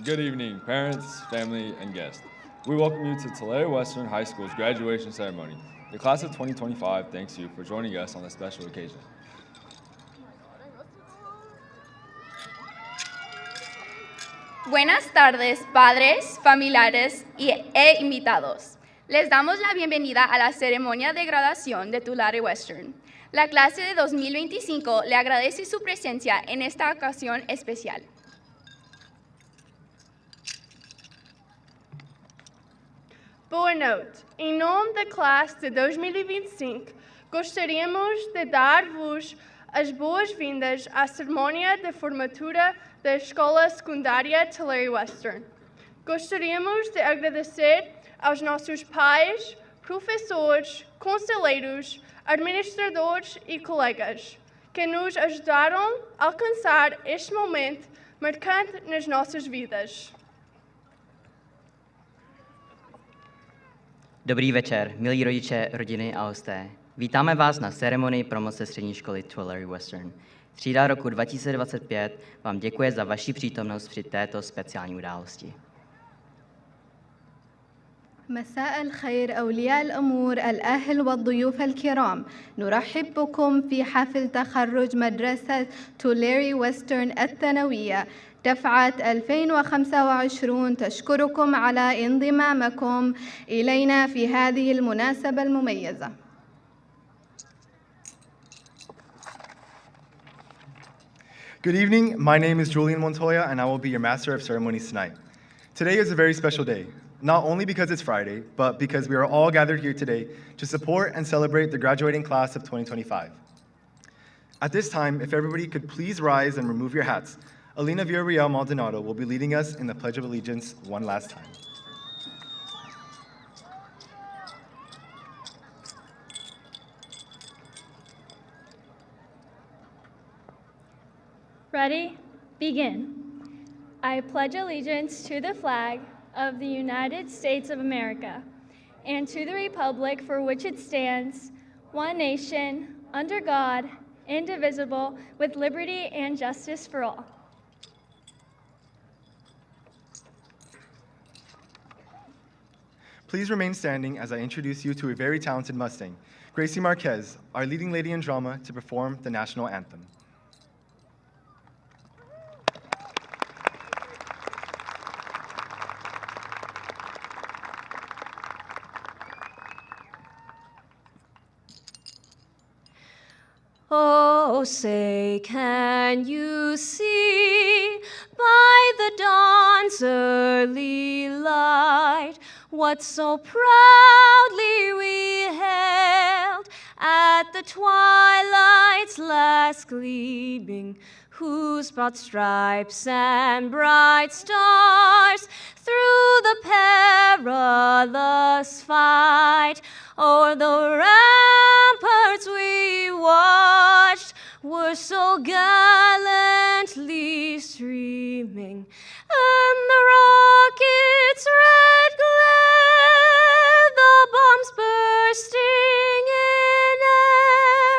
Good evening, parents, family, and guests. We welcome you to Tulare Western High School's graduation ceremony. The class of 2025 thanks you for joining us on this special occasion. Buenas tardes, padres, familiares e invitados. Les damos la bienvenida a la ceremonia de graduación de Tulare Western. La clase de 2025 le agradece su presencia en esta ocasión especial. Boa noite. Em nome da classe de 2025, gostaríamos de dar-vos as boas-vindas à cerimônia de formatura da Escola Secundária Tulare Western. Gostaríamos de agradecer aos nossos pais, professores, conselheiros, administradores e colegas que nos ajudaram a alcançar este momento marcante nas nossas vidas. Dobrý večer, milí rodiče, rodiny a hosté. Vítáme vás na ceremonii promoce střední školy Tulare Western. Třída roku 2025 vám děkuje za vaši přítomnost při této speciální události. مساء الخير أولياء الأمور الأهل والضيوف الكرام. نرحب بكم في حفل تخرج مدرسة تولاري ويسترن الثانوية دفعة 2025. تشكركم على انضمامكم إلينا في هذه المناسبة المميزة. Good evening, my name is Julian Montoya and I will be your Master of Ceremonies tonight. Today is a very special day, not only because it's Friday, but because we are all gathered here today to support and celebrate the graduating class of 2025. At this time, if everybody could please rise and remove your hats, Alina Villarreal Maldonado will be leading us in the Pledge of Allegiance one last time. Ready? Begin. I pledge allegiance to the flag of the United States of America and to the republic for which it stands, one nation, under God, indivisible, with liberty and justice for all. Please remain standing as I introduce you to a very talented Mustang, Gracie Marquez, our leading lady in drama, to perform the national anthem. Oh, say, can you see by the dawn's early light what so proudly we hailed at the twilight's last gleaming, whose broad stripes and bright stars through the perilous fight o'er the ramparts we watched were so gallantly streaming, and the rocket's red glare, the bombs bursting in air,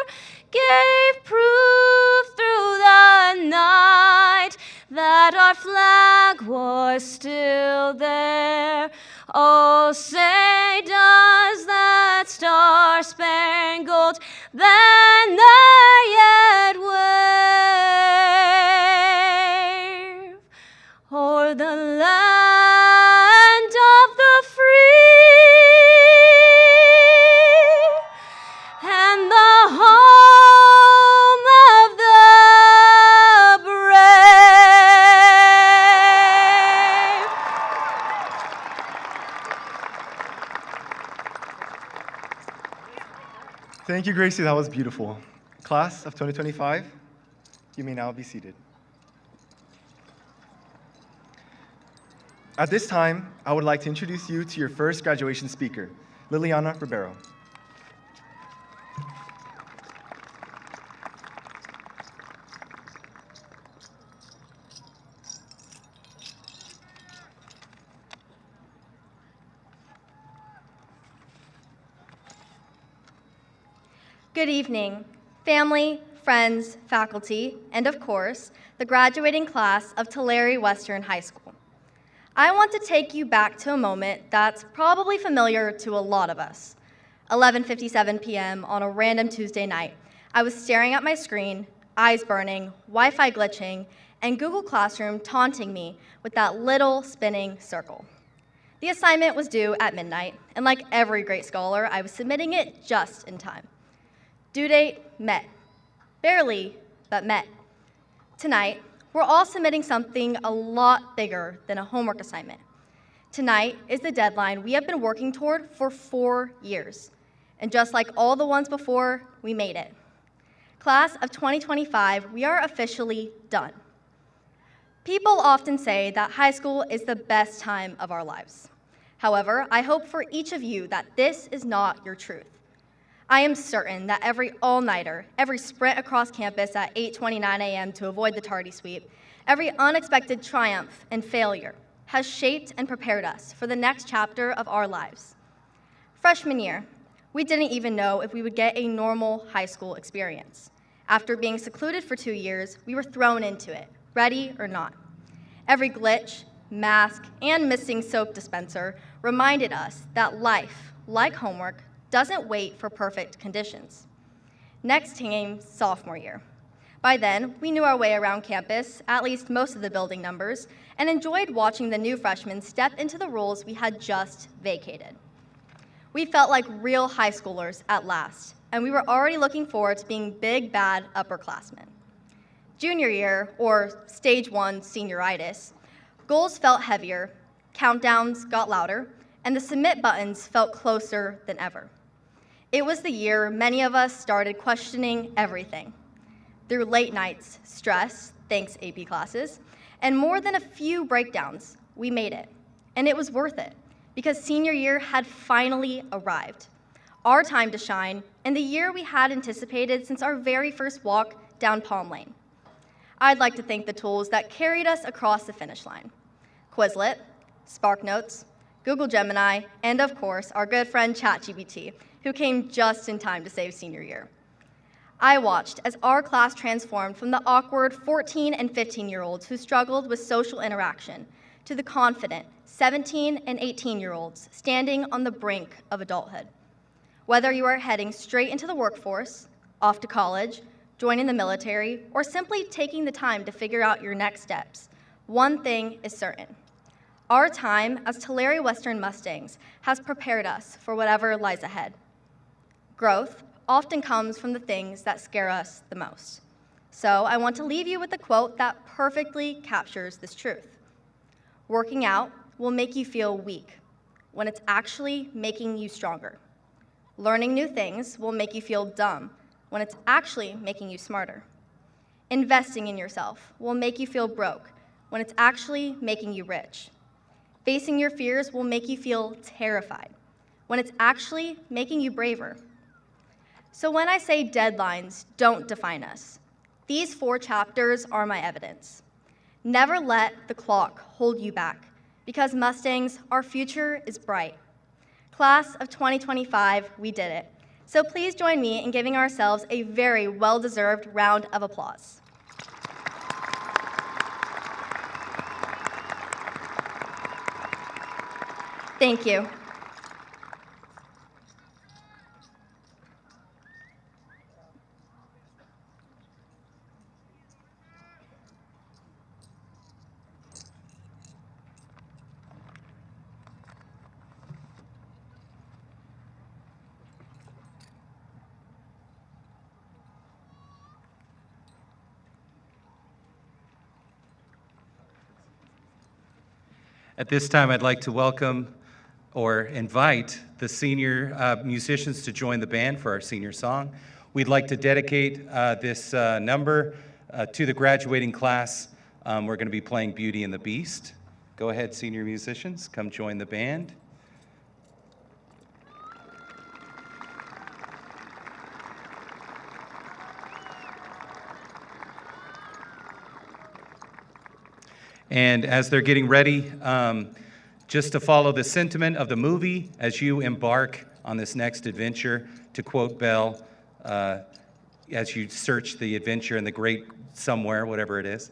gave proof through the night that our flag was still there. Oh, say, does that star-spangled banner yet wave o'er the land of the free and the home of the brave? Thank you, Gracie, that was beautiful. Class of 2025, you may now be seated. At this time, I would like to introduce you to your first graduation speaker, Liliana Ribeiro. Good evening, family, friends, faculty, and of course, the graduating class of Tulare Western High School. I want to take you back to a moment that's probably familiar to a lot of us. 11:57 p.m. on a random Tuesday night, I was staring at my screen, eyes burning, Wi-Fi glitching, and Google Classroom taunting me with that little spinning circle. The assignment was due at midnight, and like every great scholar, I was submitting it just in time. Due date met. Barely, but met. Tonight, we're all submitting something a lot bigger than a homework assignment. Tonight is the deadline we have been working toward for 4 years. And just like all the ones before, we made it. Class of 2025, we are officially done. People often say that high school is the best time of our lives. However, I hope for each of you that this is not your truth. I am certain that every all-nighter, every sprint across campus at 8:29 a.m. to avoid the tardy sweep, every unexpected triumph and failure has shaped and prepared us for the next chapter of our lives. Freshman year, we didn't even know if we would get a normal high school experience. After being secluded for 2 years, we were thrown into it, ready or not. Every glitch, mask, and missing soap dispenser reminded us that life, like homework, doesn't wait for perfect conditions. Next came sophomore year. By then, we knew our way around campus, at least most of the building numbers, and enjoyed watching the new freshmen step into the roles we had just vacated. We felt like real high schoolers at last, and we were already looking forward to being big, bad upperclassmen. Junior year, or stage 1 senioritis, goals felt heavier, countdowns got louder, and the submit buttons felt closer than ever. It was the year many of us started questioning everything. Through late nights, stress, thanks AP classes, and more than a few breakdowns, we made it. And it was worth it, because senior year had finally arrived. Our time to shine, and the year we had anticipated since our very first walk down Palm Lane. I'd like to thank the tools that carried us across the finish line. Quizlet, SparkNotes, Google Gemini, and of course, our good friend ChatGPT, who came just in time to save senior year. I watched as our class transformed from the awkward 14 and 15-year-olds who struggled with social interaction to the confident 17 and 18-year-olds standing on the brink of adulthood. Whether you are heading straight into the workforce, off to college, joining the military, or simply taking the time to figure out your next steps, one thing is certain. Our time as Tulare Western Mustangs has prepared us for whatever lies ahead. Growth often comes from the things that scare us the most. So I want to leave you with a quote that perfectly captures this truth. Working out will make you feel weak when it's actually making you stronger. Learning new things will make you feel dumb when it's actually making you smarter. Investing in yourself will make you feel broke when it's actually making you rich. Facing your fears will make you feel terrified when it's actually making you braver. So when I say deadlines don't define us, these 4 chapters are my evidence. Never let the clock hold you back, because Mustangs, our future is bright. Class of 2025, we did it. So please join me in giving ourselves a very well-deserved round of applause. Thank you. At this time, I'd like to welcome or invite the senior musicians to join the band for our senior song. We'd like to dedicate this number to the graduating class. We're going to be playing Beauty and the Beast. Go ahead, senior musicians, come join the band. And as they're getting ready, just to follow the sentiment of the movie as you embark on this next adventure, to quote Belle, as you search the adventure in the great somewhere, whatever it is,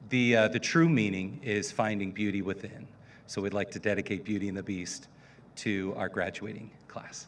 The true meaning is finding beauty within. So we'd like to dedicate Beauty and the Beast to our graduating class.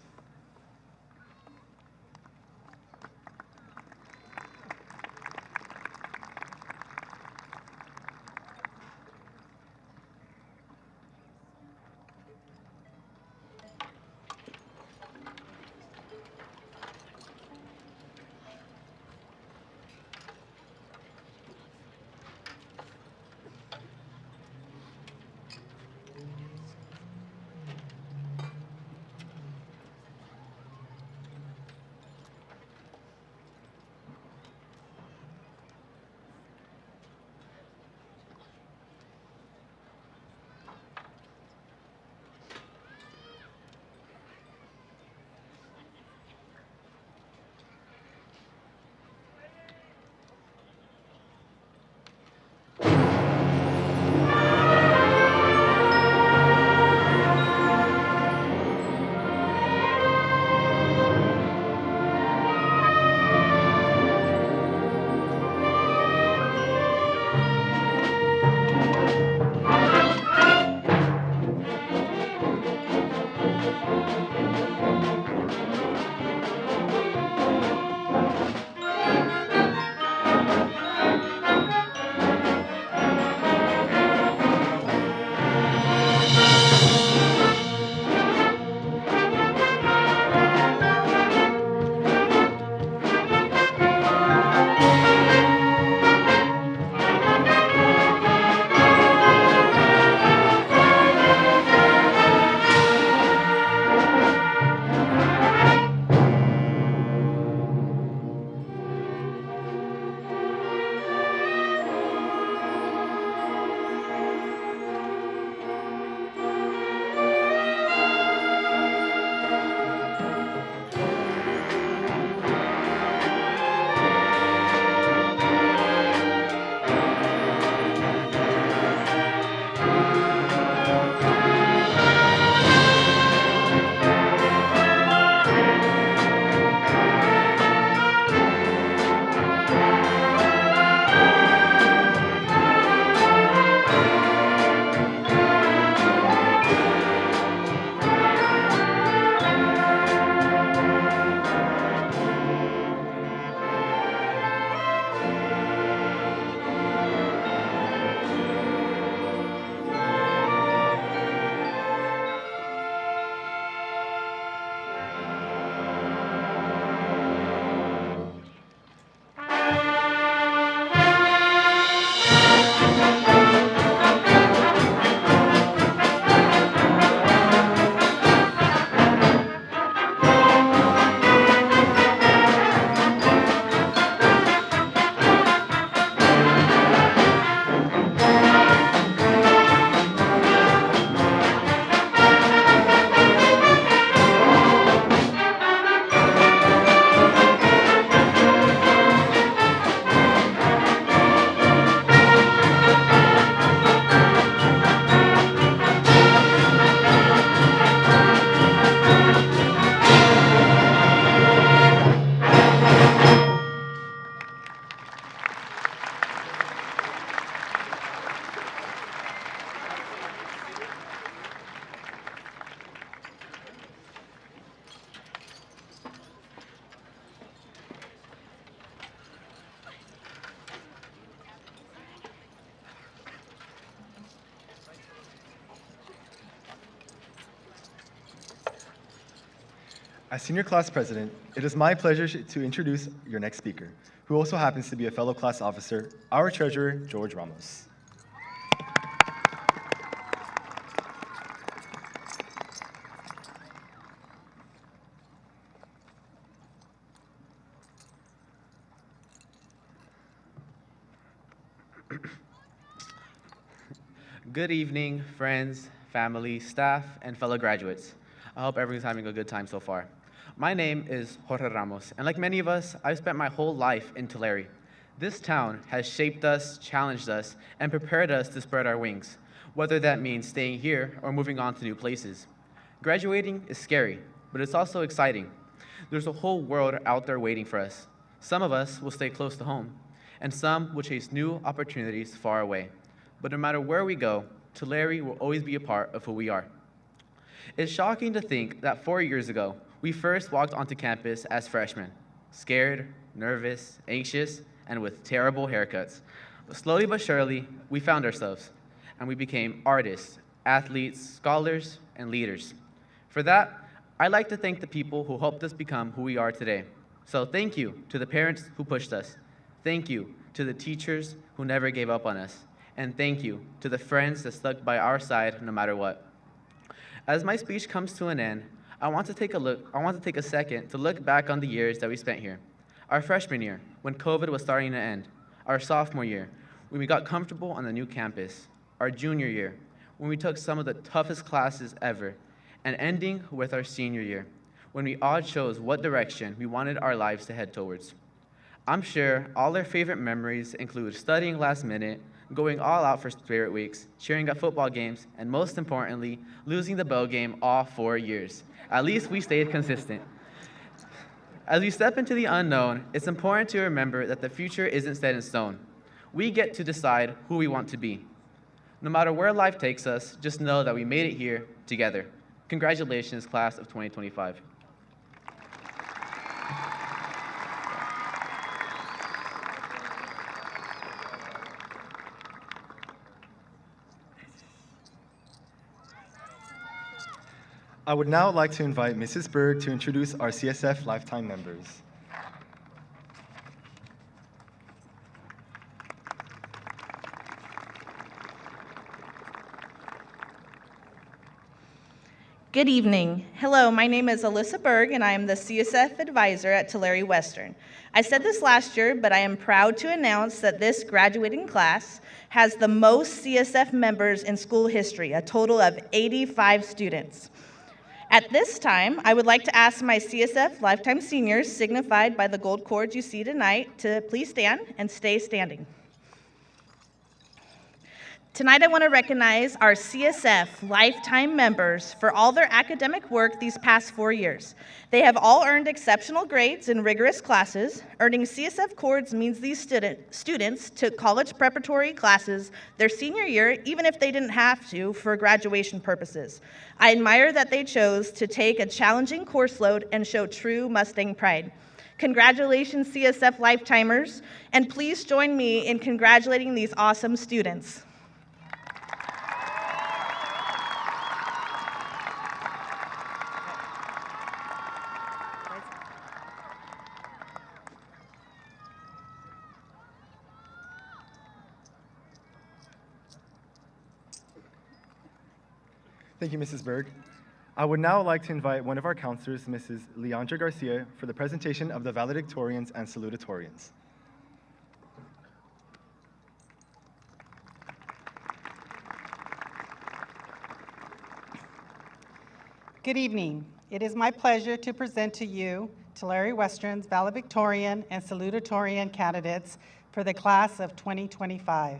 As senior class president, it is my pleasure to introduce your next speaker, who also happens to be a fellow class officer, our treasurer, George Ramos. Good evening, friends, family, staff, and fellow graduates. I hope everyone's having a good time so far. My name is Jorge Ramos, and like many of us, I've spent my whole life in Tulare. This town has shaped us, challenged us, and prepared us to spread our wings, whether that means staying here or moving on to new places. Graduating is scary, but it's also exciting. There's a whole world out there waiting for us. Some of us will stay close to home, and some will chase new opportunities far away. But no matter where we go, Tulare will always be a part of who we are. It's shocking to think that 4 years ago, we first walked onto campus as freshmen, scared, nervous, anxious, and with terrible haircuts. But slowly but surely, we found ourselves, and we became artists, athletes, scholars, and leaders. For that, I'd like to thank the people who helped us become who we are today. So thank you to the parents who pushed us. Thank you to the teachers who never gave up on us. And thank you to the friends that stuck by our side no matter what. As my speech comes to an end, I want to take a second to look back on the years that we spent here. Our freshman year, when COVID was starting to end. Our sophomore year, when we got comfortable on the new campus. Our junior year, when we took some of the toughest classes ever. And ending with our senior year, when we all chose what direction we wanted our lives to head towards. I'm sure all our favorite memories include studying last minute, going all out for spirit weeks, cheering at football games, and most importantly, losing the bell game all 4 years. At least we stayed consistent. As we step into the unknown, it's important to remember that the future isn't set in stone. We get to decide who we want to be. No matter where life takes us, just know that we made it here together. Congratulations, class of 2025. I would now like to invite Mrs. Berg to introduce our CSF Lifetime members. Good evening. Hello, my name is Alyssa Berg, and I am the CSF advisor at Tulare Western. I said this last year, but I am proud to announce that this graduating class has the most CSF members in school history, a total of 85 students. At this time, I would like to ask my CSF Lifetime seniors, signified by the gold cords you see tonight, to please stand and stay standing. Tonight, I want to recognize our CSF Lifetime members for all their academic work these past 4 years. They have all earned exceptional grades in rigorous classes. Earning CSF cords means these students took college preparatory classes their senior year, even if they didn't have to for graduation purposes. I admire that they chose to take a challenging course load and show true Mustang pride. Congratulations, CSF Lifetimers, and please join me in congratulating these awesome students. Thank you, Mrs. Berg. I would now like to invite one of our counselors, Mrs. Leandra Garcia, for the presentation of the valedictorians and salutatorians. Good evening. It is my pleasure to present to you Tulare Western's valedictorian and salutatorian candidates for the class of 2025.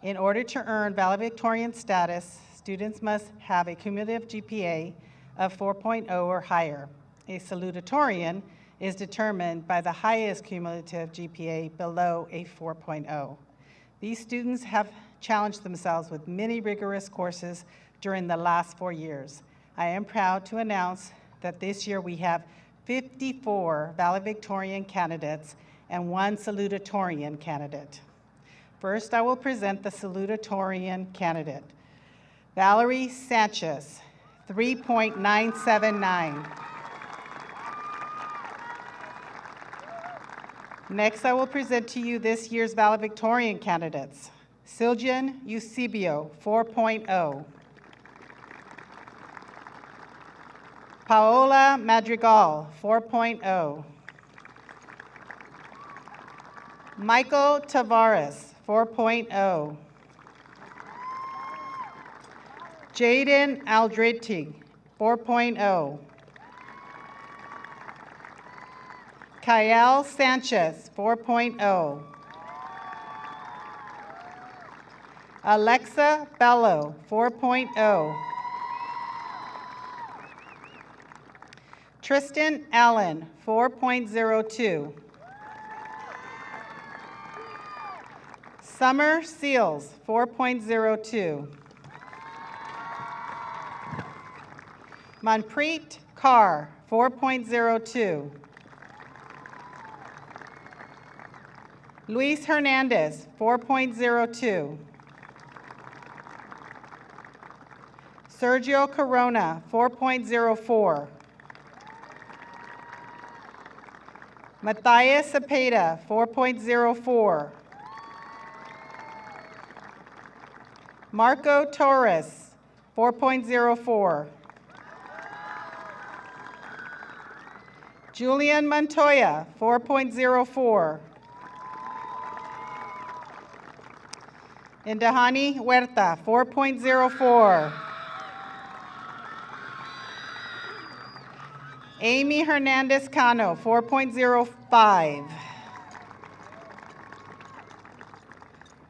In order to earn valedictorian status, students must have a cumulative GPA of 4.0 or higher. A salutatorian is determined by the highest cumulative GPA below a 4.0. These students have challenged themselves with many rigorous courses during the last 4 years. I am proud to announce that this year we have 54 valedictorian candidates and 1 salutatorian candidate. First, I will present the salutatorian candidate. Valerie Sanchez, 3.979. Next, I will present to you this year's valedictorian candidates. Siljan Eusebio, 4.0. Paola Madrigal, 4.0. Michael Tavares, 4.0. Jaden Aldriti, 4.0. Kyle Sanchez, 4.0. Alexa Bello, 4.0. Tristan Allen, 4.02. Summer Seals, 4.02. Manpreet Kaur, 4.02. Luis Hernandez, 4.02. Sergio Corona, 4.04. Matthias Cepeda, 4.04. Marco Torres, 4.04. Julian Montoya, 4.04. Indahani Huerta, 4.04. Amy Hernandez Cano, 4.05.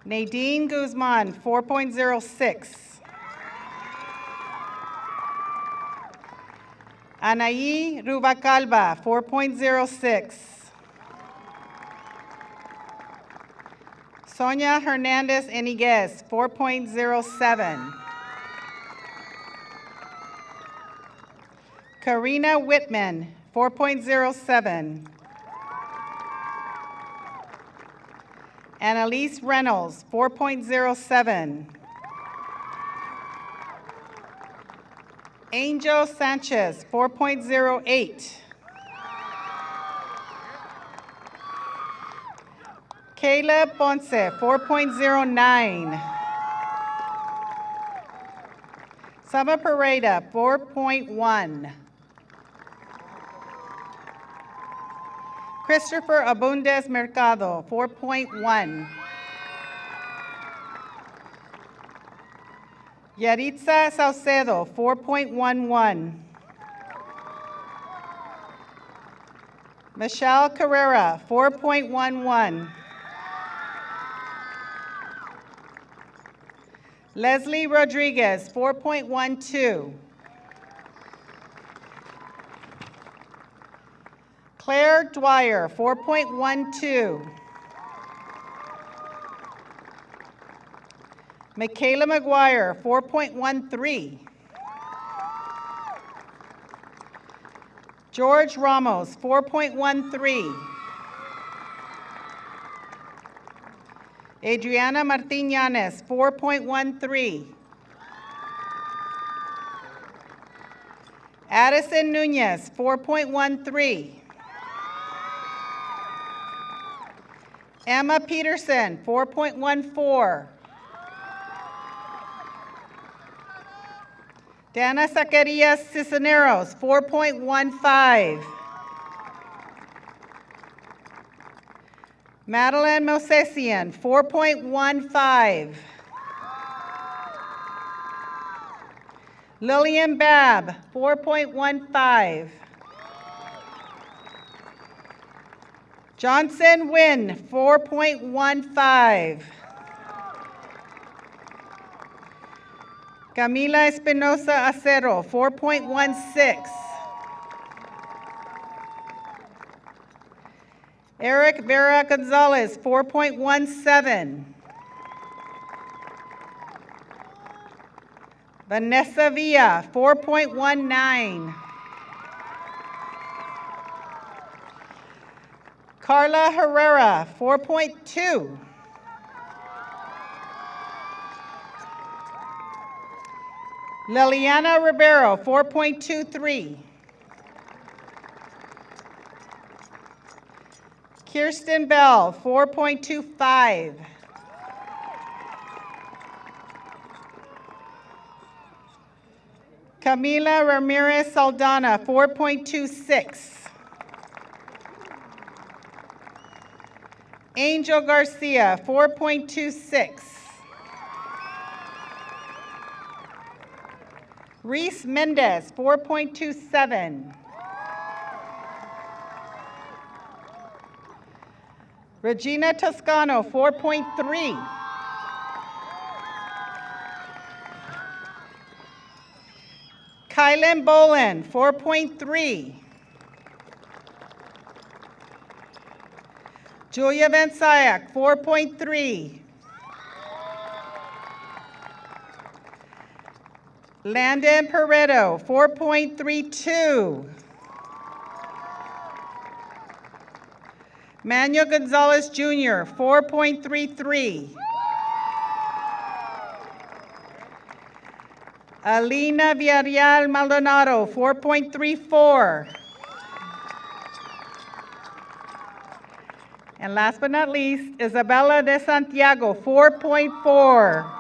Nadine Guzman, 4.06. Anaí Rubacalba, 4.06. Sonia Hernandez Eniguez, 4.07. Karina Whitman, 4.07. Annalise Reynolds, 4.07. Angel Sanchez, 4.08. Caleb Ponce, 4.09. Saba Pareda, 4.1. Christopher Abundez Mercado, 4.1. Yaritza Saucedo, 4.11. Michelle Carrera, 4.11. Leslie Rodriguez, 4.12. Claire Dwyer, 4.12. Michaela McGuire, 4.13. George Ramos, 4.13. Adriana Martin Yanes, 4.13. Addison Nunez, 4.13. Emma Peterson, 4.14. Dana Zacarias Cisneros, 4.15. Madeline Mosesian, 4.15. Lillian Babb, 4.15. Johnson Wynn, 4.15. Camila Espinosa Acero, 4.16. Eric Vera Gonzalez, 4.17. Vanessa Villa, 4.19. Carla Herrera, 4.2. Liliana Rivero, 4.23. Kirsten Bell, 4.25. Camila Ramirez Saldana, 4.26. Angel Garcia, 4.26. Reese Mendez, 4.27. Regina Toscano, 4.3. Kylan Boland, 4.3. Julia Van Syak, 4.3. Landon Pareto, 4.32. Manuel Gonzalez Jr., 4.33. Alina Villarreal Maldonado, 4.34. And last but not least, Isabella de Santiago, 4.4.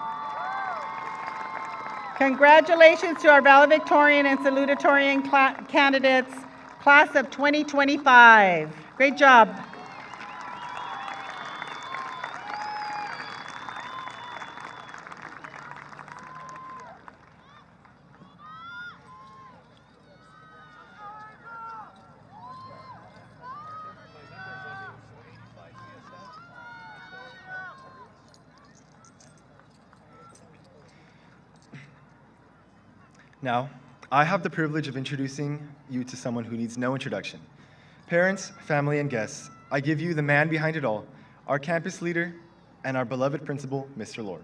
Congratulations to our valedictorian and salutatorian candidates, class of 2025. Great job. Now, I have the privilege of introducing you to someone who needs no introduction. Parents, family, and guests, I give you the man behind it all, our campus leader, and our beloved principal, Mr. Lohr.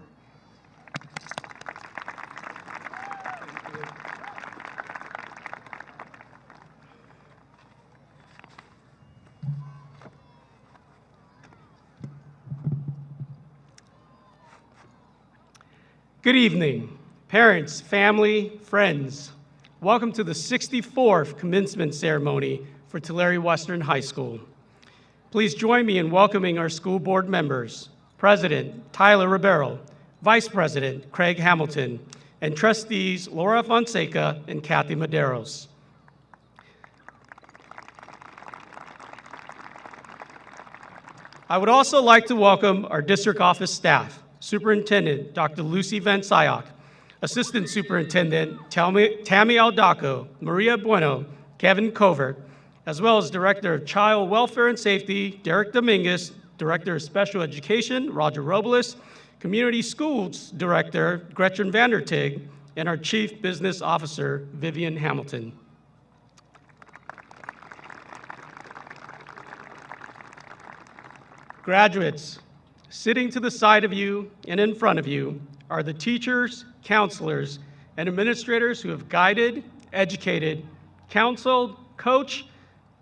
Good evening, parents, family, friends. Welcome to the 64th commencement ceremony for Tulare Western High School. Please join me in welcoming our school board members, President Tyler Ribeiro, Vice President Craig Hamilton, and trustees Laura Fonseca and Kathy Medeiros. I would also like to welcome our district office staff, Superintendent Dr. Lucy Van Syok, Assistant Superintendent Tammy Aldaco, Maria Bueno, Kevin Covert, as well as Director of Child Welfare and Safety, Derek Dominguez, Director of Special Education, Roger Robles, Community Schools Director, Gretchen Vandertig, and our Chief Business Officer, Vivian Hamilton. Graduates, sitting to the side of you and in front of you are the teachers, counselors, and administrators who have guided, educated, counseled, coached,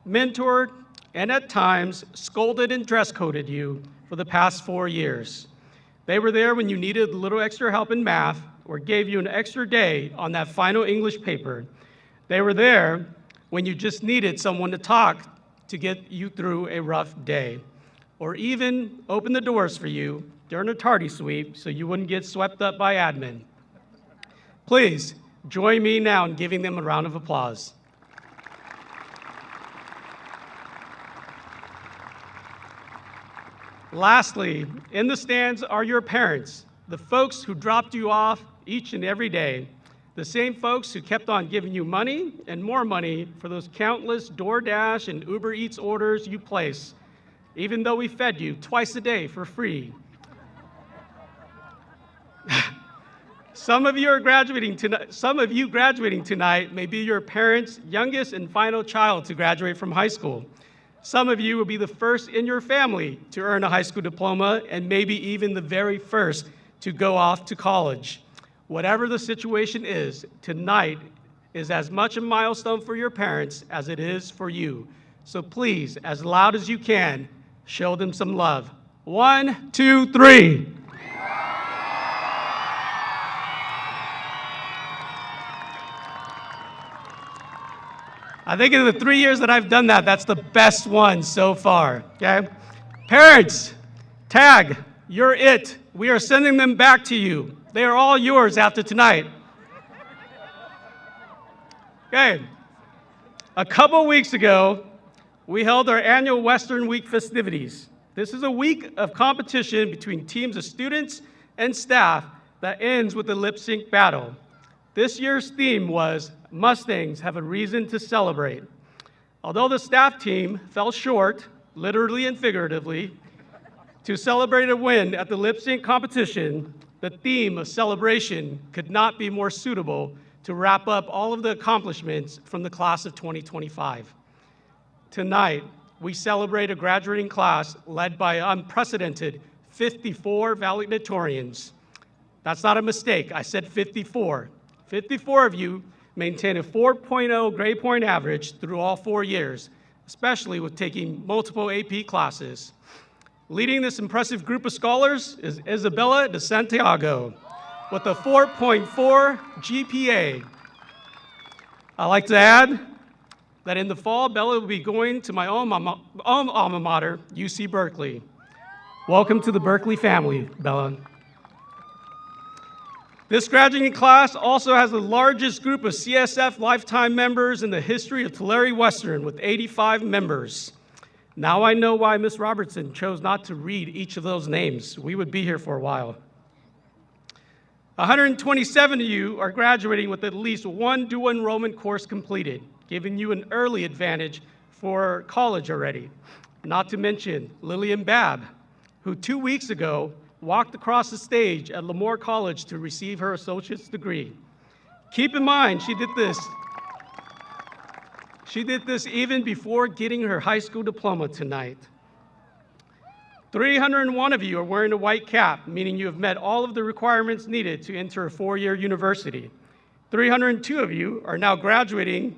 mentored, and at times scolded and dress coded you for the past 4 years. They were there when you needed a little extra help in math or gave you an extra day on that final English paper. They were there when you just needed someone to talk to get you through a rough day, or even open the doors for you during a tardy sweep so you wouldn't get swept up by admin. Please join me now in giving them a round of applause. Lastly, in the stands are your parents, the folks who dropped you off each and every day, the same folks who kept on giving you money and more money for those countless DoorDash and Uber Eats orders you place, even though we fed you twice a day for free. Some of you graduating tonight may be your parents' youngest and final child to graduate from high school. Some of you will be the first in your family to earn a high school diploma and maybe even the very first to go off to college. Whatever the situation is, tonight is as much a milestone for your parents as it is for you. So please, as loud as you can, show them some love. 1, 2, 3. I think in the 3 years that I've done that, that's the best one so far, okay? Parents, tag, you're it. We are sending them back to you. They are all yours after tonight. Okay, a couple weeks ago, we held our annual Western Week festivities. This is a week of competition between teams of students and staff that ends with a lip sync battle. This year's theme was Mustangs Have a Reason to Celebrate. Although the staff team fell short, literally and figuratively, to celebrate a win at the lip sync competition, the theme of celebration could not be more suitable to wrap up all of the accomplishments from the class of 2025. Tonight, we celebrate a graduating class led by an unprecedented 54 valedictorians. That's not a mistake, I said 54. 54 of you maintain a 4.0 grade point average through all 4 years, especially with taking multiple AP classes. Leading this impressive group of scholars is Isabella de Santiago with a 4.4 GPA. I'd like to add that in the fall, Bella will be going to my own alma mater, UC Berkeley. Welcome to the Berkeley family, Bella. This graduating class also has the largest group of CSF lifetime members in the history of Tulare Western with 85 members. Now I know why Ms. Robertson chose not to read each of those names. We would be here for a while. 127 of you are graduating with at least one dual enrollment course completed, giving you an early advantage for college already. Not to mention Lillian Babb, who 2 weeks ago walked across the stage at Lemoore College to receive her associate's degree. Keep in mind, she did this even before getting her high school diploma tonight. 301 of you are wearing a white cap, meaning you have met all of the requirements needed to enter a 4-year university. 302 of you are now graduating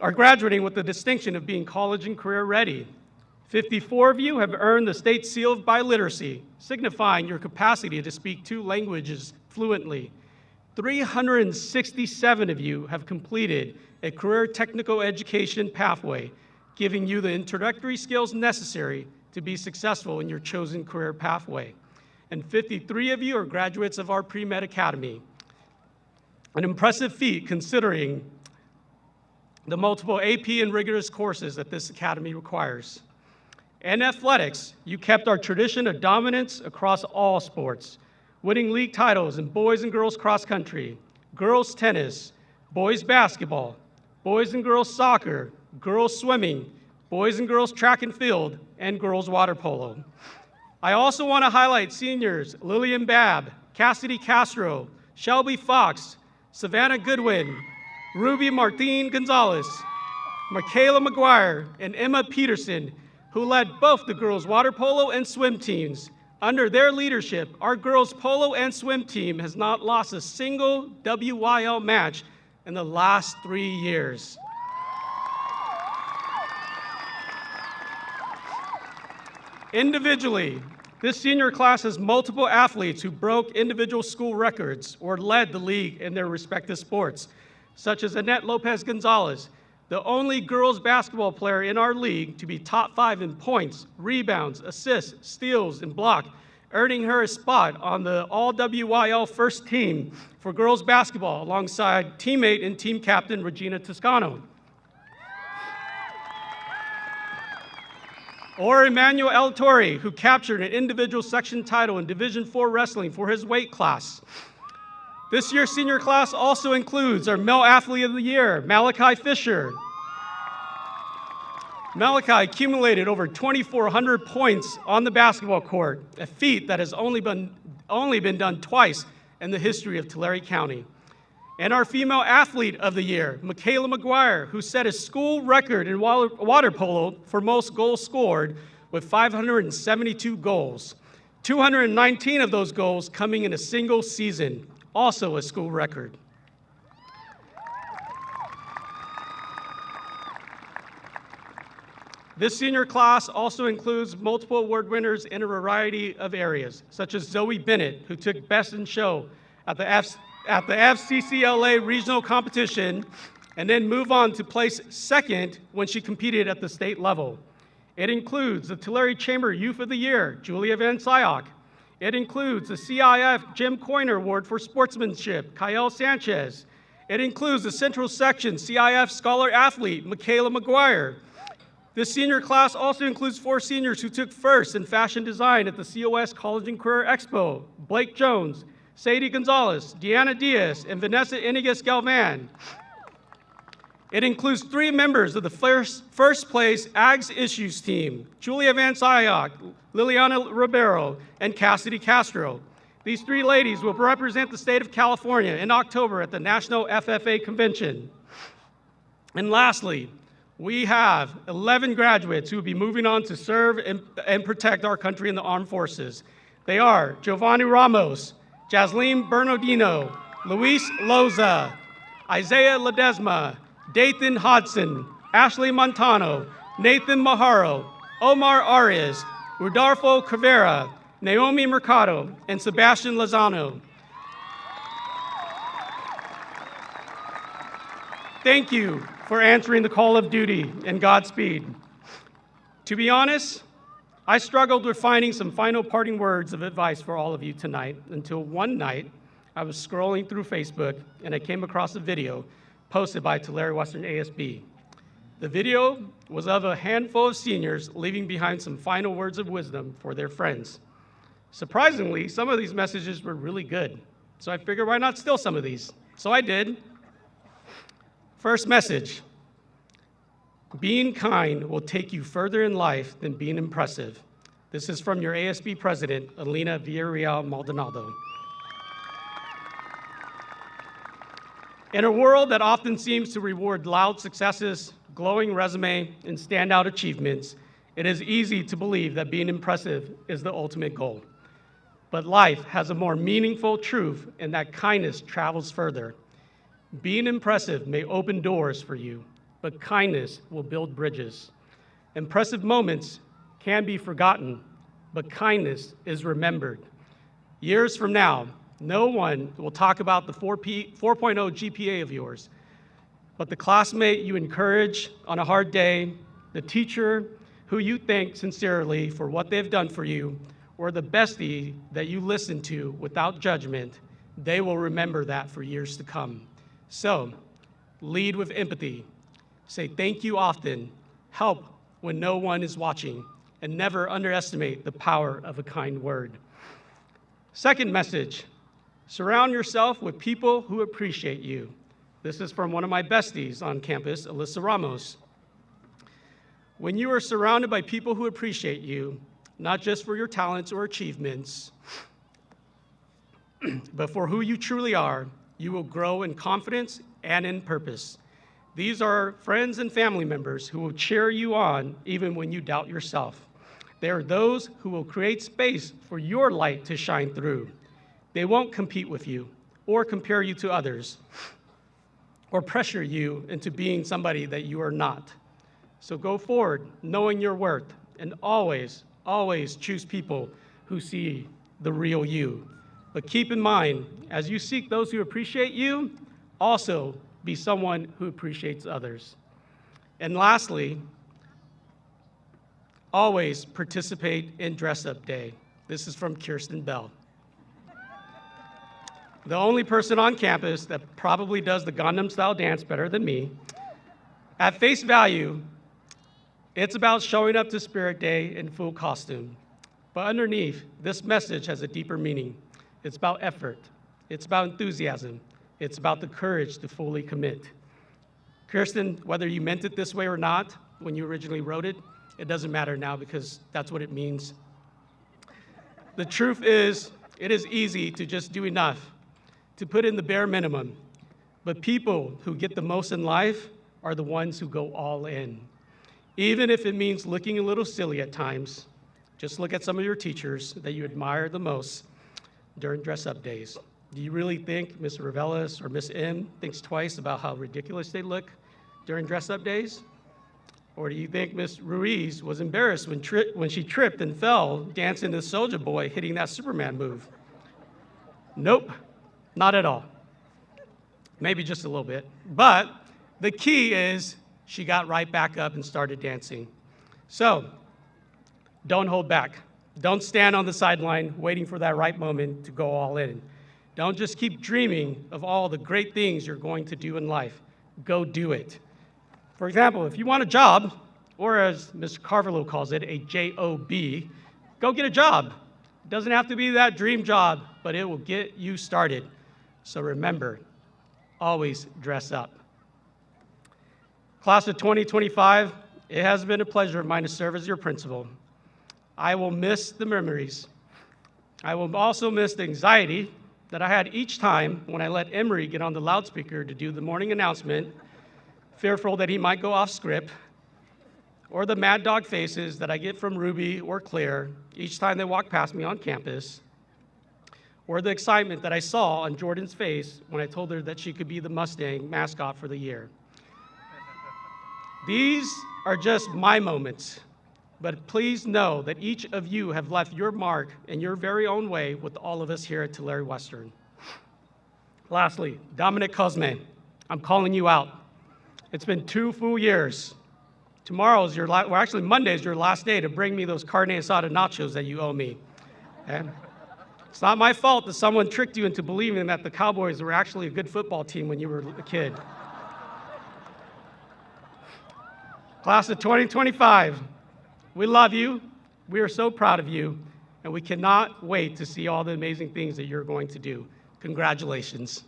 with the distinction of being college and career ready. 54 of you have earned the state seal of biliteracy, signifying your capacity to speak 2 languages fluently. 367 of you have completed a career technical education pathway, giving you the introductory skills necessary to be successful in your chosen career pathway. And 53 of you are graduates of our pre-med academy. An impressive feat considering the multiple AP and rigorous courses that this academy requires. In athletics, you kept our tradition of dominance across all sports, winning league titles in boys and girls cross country, girls tennis, boys basketball, boys and girls soccer, girls swimming, boys and girls track and field, and girls water polo. I also want to highlight seniors Lillian Babb, Cassidy Castro, Shelby Fox, Savannah Goodwin, Ruby Martin Gonzalez, Michaela McGuire, and Emma Peterson, who led both the girls water polo and swim teams. Under their leadership, our girls polo and swim team has not lost a single WYL match in the last 3 years. Individually, this senior class has multiple athletes who broke individual school records or led the league in their respective sports, such as Annette Lopez Gonzalez, the only girls basketball player in our league to be top 5 in points, rebounds, assists, steals, and block, earning her a spot on the All-WYL first team for girls basketball alongside teammate and team captain Regina Toscano. Or Emmanuel El Torre, who captured an individual section title in Division IV wrestling for his weight class. This year's senior class also includes our Male Athlete of the Year, Malachi Fisher. Malachi accumulated over 2,400 points on the basketball court, a feat that has only been done twice in the history of Tulare County. And our Female Athlete of the Year, Michaela McGuire, who set a school record in water polo for most goals scored with 572 goals, 219 of those goals coming in a single season, also a school record. This senior class also includes multiple award winners in a variety of areas, such as Zoe Bennett, who took Best in Show at the FCCLA regional competition and then moved on to place second when she competed at the state level. It includes the Tulare Chamber Youth of the Year, Julia Van Syok. It includes the CIF Jim Coyner Award for Sportsmanship, Kyle Sanchez. It includes the Central Section CIF Scholar Athlete, Michaela McGuire. This senior class also includes 4 seniors who took first in fashion design at the COS College and Career Expo, Blake Jones, Sadie Gonzalez, Deanna Diaz, and Vanessa Inigas Galvan. It includes 3 members of the first place Ags Issues team, Julia Van Syok, Liliana Ribeiro, and Cassidy Castro. These 3 ladies will represent the state of California in October at the National FFA Convention. And lastly, we have 11 graduates who will be moving on to serve and protect our country in the armed forces. They are Giovanni Ramos, Jasleen Bernardino, Luis Loza, Isaiah Ledesma, Dathan Hodson, Ashley Montano, Nathan Maharo, Omar Arias, Rodolfo Cavera, Naomi Mercado, and Sebastian Lozano. Thank you for answering the call of duty, and Godspeed. To be honest, I struggled with finding some final parting words of advice for all of you tonight until one night I was scrolling through Facebook and I came across a video posted by Tulare Western ASB. The video was of a handful of seniors leaving behind some final words of wisdom for their friends. Surprisingly, some of these messages were really good, so I figured why not steal some of these? So I did. First message: being kind will take you further in life than being impressive. This is from your ASB president, Alina Villarreal Maldonado. In a world that often seems to reward loud successes, glowing resume, and standout achievements, it is easy to believe that being impressive is the ultimate goal. But life has a more meaningful truth, and that kindness travels further. Being impressive may open doors for you, but kindness will build bridges. Impressive moments can be forgotten, but kindness is remembered. Years from now, no one will talk about the 4.0 GPA of yours, but the classmate you encourage on a hard day, the teacher who you thank sincerely for what they've done for you, or the bestie that you listen to without judgment, they will remember that for years to come. So, lead with empathy. Say thank you often, help when no one is watching, and never underestimate the power of a kind word. Second message: surround yourself with people who appreciate you. This is from one of my besties on campus, Alyssa Ramos. When you are surrounded by people who appreciate you, not just for your talents or achievements, but for who you truly are, you will grow in confidence and in purpose. These are friends and family members who will cheer you on even when you doubt yourself. They are those who will create space for your light to shine through. They won't compete with you or compare you to others or pressure you into being somebody that you are not. So go forward knowing your worth, and always, always choose people who see the real you. But keep in mind, as you seek those who appreciate you, also be someone who appreciates others. And lastly, always participate in dress-up day. This is from Kirsten Bell, the only person on campus that probably does the Gangnam Style dance better than me. At face value, it's about showing up to Spirit Day in full costume. But underneath, this message has a deeper meaning. It's about effort. It's about enthusiasm. It's about the courage to fully commit. Kirsten, whether you meant it this way or not when you originally wrote it, it doesn't matter now because that's what it means. The truth is, it is easy to just do enough, to put in the bare minimum. But people who get the most in life are the ones who go all in. Even if it means looking a little silly at times, just look at some of your teachers that you admire the most during dress-up days. Do you really think Ms. Ravelis or Ms. M thinks twice about how ridiculous they look during dress-up days? Or do you think Ms. Ruiz was embarrassed when she tripped and fell dancing the Soulja Boy hitting that Superman move? Nope, not at all. Maybe just a little bit. But the key is she got right back up and started dancing. So, don't hold back. Don't stand on the sideline waiting for that right moment to go all in. Don't just keep dreaming of all the great things you're going to do in life. Go do it. For example, if you want a job, or as Mr. Carvalho calls it, a J-O-B, go get a job. It doesn't have to be that dream job, but it will get you started. So remember, always dress up. Class of 2025, it has been a pleasure of mine to serve as your principal. I will miss the memories. I will also miss the anxiety that I had each time when I let Emery get on the loudspeaker to do the morning announcement, fearful that he might go off script, or the mad dog faces that I get from Ruby or Claire each time they walk past me on campus, or the excitement that I saw on Jordan's face when I told her that she could be the Mustang mascot for the year. These are just my moments, but please know that each of you have left your mark in your very own way with all of us here at Tulare Western. Lastly, Dominic Cosme, I'm calling you out. It's been 2 full years. Monday is your last day to bring me those carne asada nachos that you owe me. And it's not my fault that someone tricked you into believing that the Cowboys were actually a good football team when you were a kid. Class of 2025, we love you, we are so proud of you, and we cannot wait to see all the amazing things that you're going to do. Congratulations.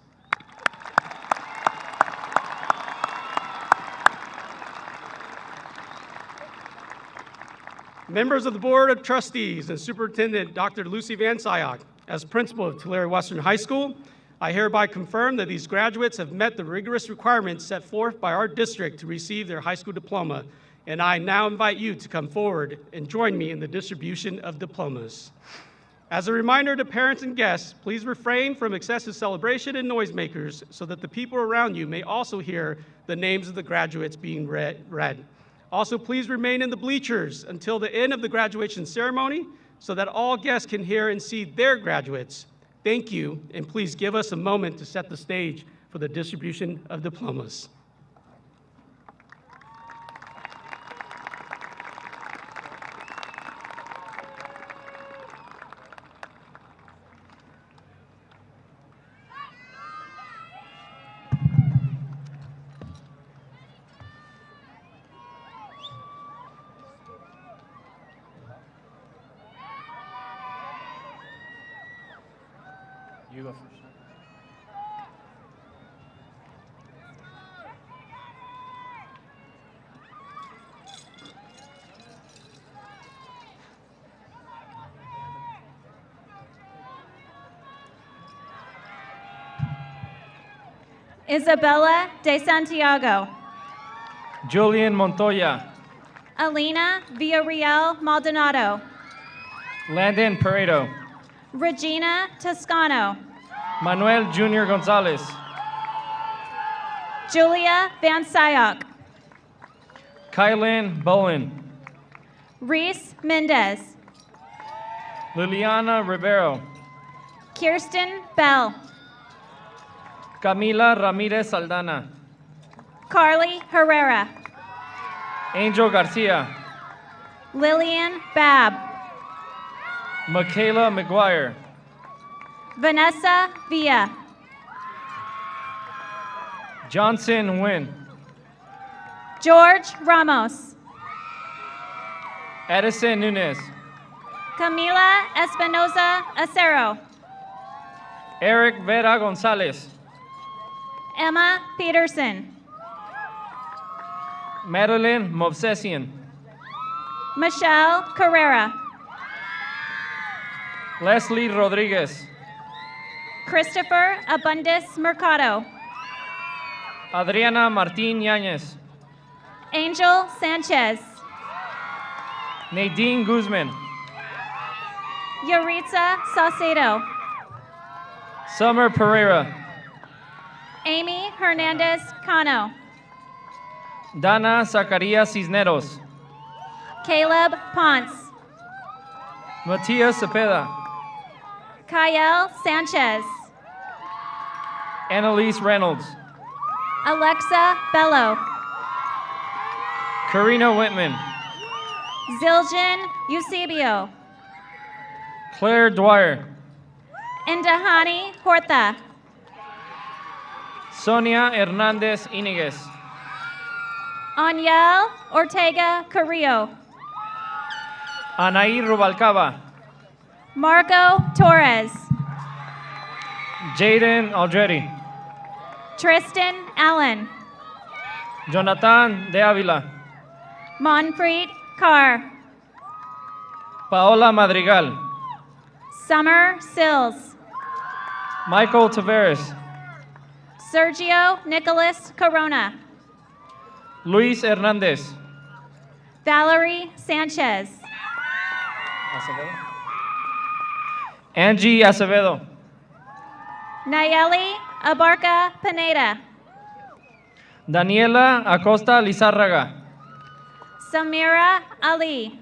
Members of the Board of Trustees and Superintendent Dr. Lucy Van Syok, as principal of Tulare Western High School, I hereby confirm that these graduates have met the rigorous requirements set forth by our district to receive their high school diploma, and I now invite you to come forward and join me in the distribution of diplomas. As a reminder to parents and guests, please refrain from excessive celebration and noisemakers so that the people around you may also hear the names of the graduates being read. Also, please remain in the bleachers until the end of the graduation ceremony so that all guests can hear and see their graduates. Thank you, and please give us a moment to set the stage for the distribution of diplomas. You go first. Isabella de Santiago. Julian Montoya. Alina Villarreal Maldonado. Landon Pareto. Regina Toscano. Manuel Junior Gonzalez. Julia Van Syok. Kylan Bowen. Reese Mendez. Liliana Rivero. Kirsten Bell. Camila Ramirez Saldana. Carly Herrera. Angel Garcia. Lillian Babb. Michaela McGuire. Vanessa Villa. Johnson Nguyen. George Ramos. Edison Nunez. Camila Espinoza Acero. Eric Vera Gonzalez. Emma Peterson. Madeline Movsesian. Michelle Carrera. Leslie Rodriguez. Christopher Abundis Mercado. Adriana Martín Yáñez. Angel Sanchez. Nadine Guzman. Yaritza Saucedo. Summer Pereira. Amy Hernandez Cano. Dana Zacarías Cisneros. Caleb Ponce. Matias Cepeda. Kyle Sanchez. Annalise Reynolds. Alexa Bello. Karina Whitman. Zildjian Eusebio. Claire Dwyer. Indahani Horta. Sonia Hernandez Iniguez. Aniel Ortega Carrillo. Anaí Rubalcaba. Marco Torres. Jaden Aldredi. Tristan Allen. Jonathan de Avila. Monpreet Carr. Paola Madrigal. Summer Sills. Michael Taveras. Sergio Nicholas Corona. Luis Hernandez. Valerie Sanchez. Angie Acevedo. Nayeli Abarca Pineda. Daniela Acosta Lizárraga. Samira Ali.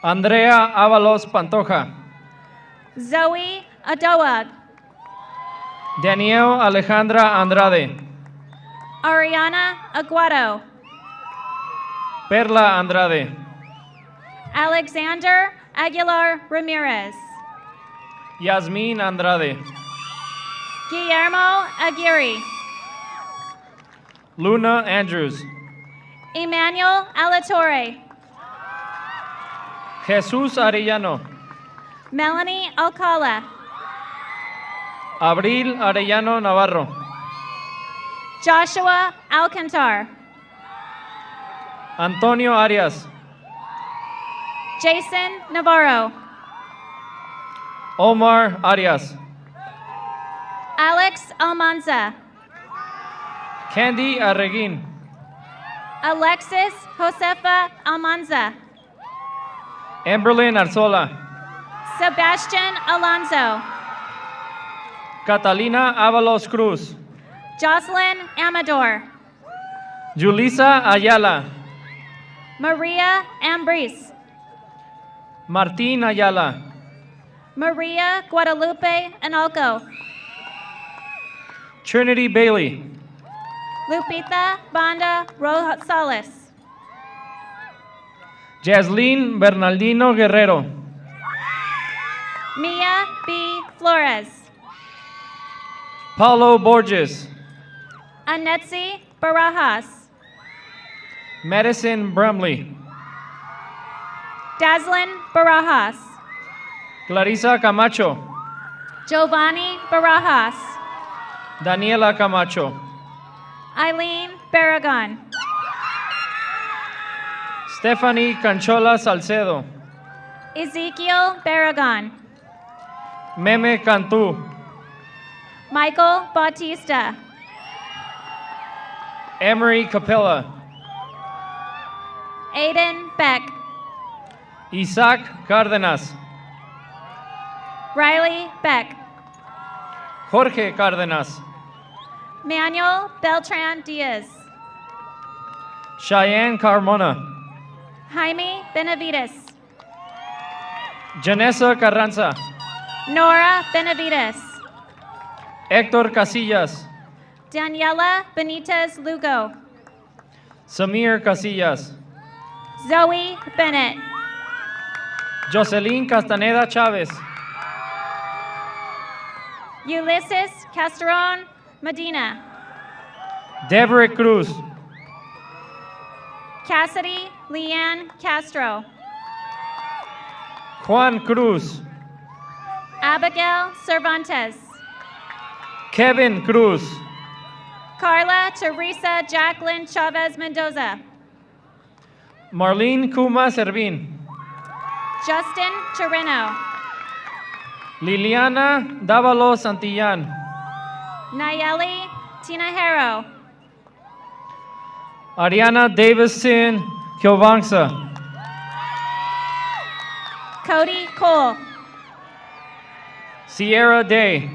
Andrea Ábalos Pantoja. Zoe Adoag. Daniel Alejandra Andrade. Ariana Aguado. Perla Andrade. Alexander Aguilar Ramirez. Yasmín Andrade. Guillermo Aguirre. Luna Andrews. Emmanuel Alatorre. Jesús Arellano. Melanie Alcala. Abril Arellano Navarro. Joshua Alcantar. Antonio Arias. Jason Navarro. Omar Arias. Alex Almanza. Candy Arreguín. Alexis Josefa Almanza. Amberlyn Arzola. Sebastian Alonso. Catalina Ábalos Cruz. Jocelyn Amador. Julisa Ayala. Maria Ambris. Martín Ayala. Maria Guadalupe Analco. Trinity Bailey. Lupita Banda Rosales. Jaslyn Bernardino Guerrero. Mia B. Flores. Paulo Borges. Anetsi Barajas. Madison Brumley. Daslin Barajas. Clarisa Camacho. Giovanni Barajas. Daniela Camacho. Eileen Barragon. Stephanie Canchola Salcedo. Ezekiel Barragon. Meme Cantú. Michael Bautista. Emery Capella. Aiden Beck. Isaac Cárdenas. Riley Beck. Jorge Cárdenas. Manuel Beltran Diaz. Cheyenne Carmona. Jaime Benavides. Janessa Carranza. Nora Benavides. Héctor Casillas. Daniela Benitez Lugo. Samir Casillas. Zoe Bennett. Jocelyn Castaneda Chávez. Ulysses Casteron Medina. Deverick Cruz. Cassidy Leanne Castro. Juan Cruz. Abigail Cervantes. Kevin Cruz. Carla Teresa Jacqueline Chavez Mendoza. Marlene Kuma Servín. Justin Chirino. Liliana Dávalo Santillán. Nayeli Tinajero. Ariana Davison Kiovanza. Cody Cole. Sierra Day.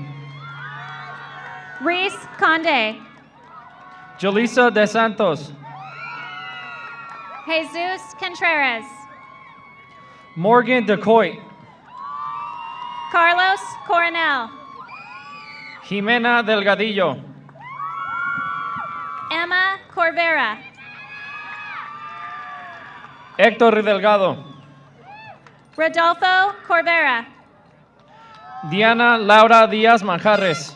Reese Conde. Jolisa De Santos. Jesus Contreras. Morgan DeCoit. Carlos Coronel. Jimena Delgadillo. Emma Corvera. Héctor Delgado. Rodolfo Corvera. Diana Laura Díaz Manjarres.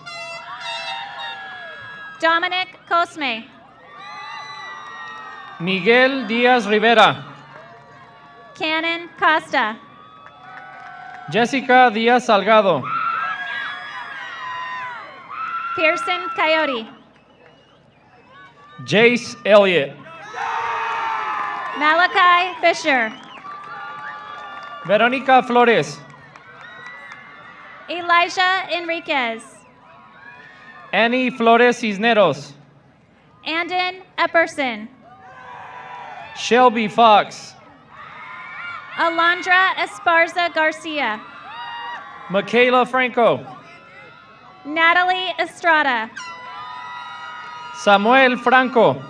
Dominic Cosme. Miguel Díaz Rivera. Cannon Costa. Jessica Díaz Salgado. Pearson Coyote. Jace Elliott. Malachi Fisher. Verónica Flores. Elijah Enriquez. Annie Flores Cisneros. Andon Epperson. Shelby Fox. Alondra Esparza Garcia. Michaela Franco. Natalie Estrada. Samuel Franco.